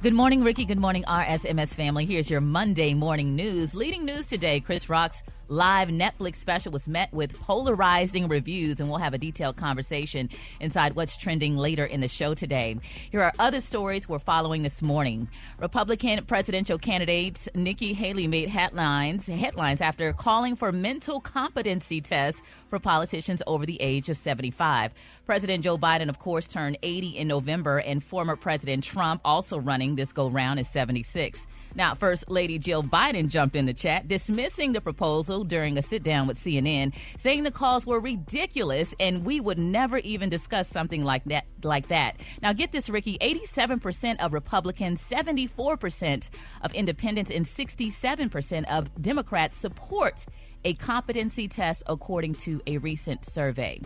Good morning, Rickey. Good morning, RSMS family. Here's your Monday morning news. Leading news today, Chris Rock's live Netflix special was met with polarizing reviews, and we'll have a detailed conversation inside what's trending later in the show today. Here are other stories we're following this morning. Republican presidential candidate Nikki Haley made headlines after calling for mental competency tests for politicians over the age of 75. President Joe Biden, of course, turned 80 in November, and former President Trump, also running this go-round, is 76. Now, First Lady Jill Biden jumped in the chat, dismissing the proposal during a sit-down with CNN, saying the calls were ridiculous and we would never even discuss something like that. Now, get this, Rickey, 87% of Republicans, 74% of independents, and 67% of Democrats support a competency test, according to a recent survey.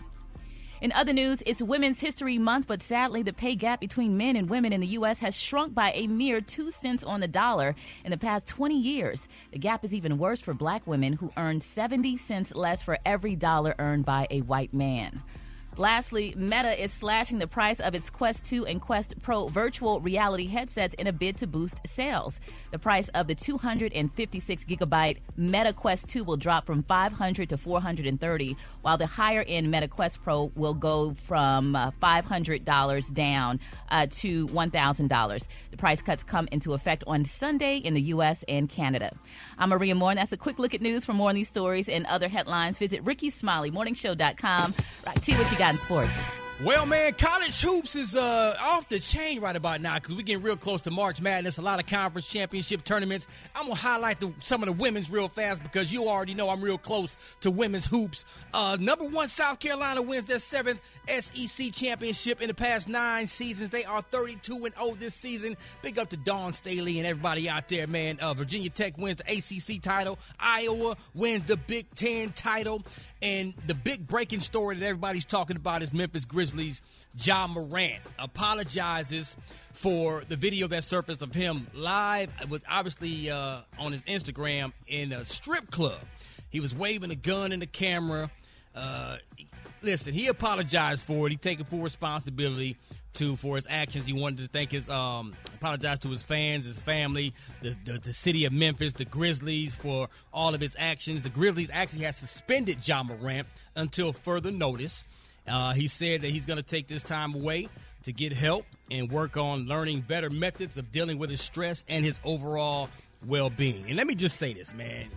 In other news, it's Women's History Month, but sadly, the pay gap between men and women in the U.S. has shrunk by a mere 2 cents on the dollar in the past 20 years. The gap is even worse for black women, who earn 70 cents less for every dollar earned by a white man. Lastly, Meta is slashing the price of its Quest 2 and Quest Pro virtual reality headsets in a bid to boost sales. The price of the 256-gigabyte Meta Quest 2 will drop from $500 to $430, while the higher-end Meta Quest Pro will go from $500 down to $1,000. The price cuts come into effect on Sunday in the U.S. and Canada. I'm Maria Moore, and that's a quick look at news. For more on these stories and other headlines, visit RickeySmileyMorningShow.com. Right, T, what you got in sports? Well, man, college hoops is off the chain right about now because we're getting real close to March Madness, a lot of conference championship tournaments. I'm going to highlight some of the women's real fast because you already know I'm real close to women's hoops. Number one, South Carolina wins their 7th SEC championship in the past 9 seasons. They are 32-0 this season. Big up to Dawn Staley and everybody out there, man. Virginia Tech wins the ACC title. Iowa wins the Big Ten title. And the big breaking story that everybody's talking about is Memphis Grizzlies' Ja Morant apologizes for the video that surfaced of him live. It was obviously on his Instagram in a strip club. He was waving a gun in the camera. Listen, he apologized for it. He taking full responsibility for his actions. He wanted to apologize to his fans, his family, the city of Memphis, the Grizzlies for all of his actions. The Grizzlies actually has suspended Ja Morant until further notice. He said that he's going to take this time away to get help and work on learning better methods of dealing with his stress and his overall well-being. And let me just say this, man.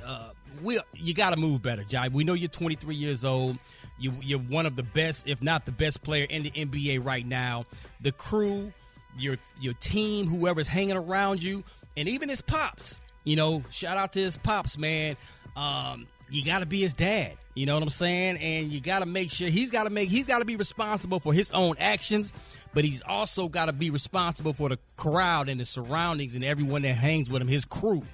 You got to move better, Jai. We know you're 23 years old. You're one of the best, if not the best player in the NBA right now. The crew, your team, whoever's hanging around you, and even his pops. You know, shout out to his pops, man. You got to be his dad. You know what I'm saying? And you got to make sure he's got to be responsible for his own actions, but he's also got to be responsible for the crowd and the surroundings and everyone that hangs with him, his crew.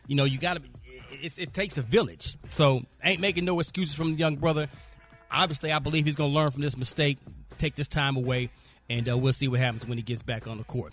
You know, you got to. It takes a village. So ain't making no excuses from the young brother. Obviously, I believe he's going to learn from this mistake, take this time away, and we'll see what happens when he gets back on the court.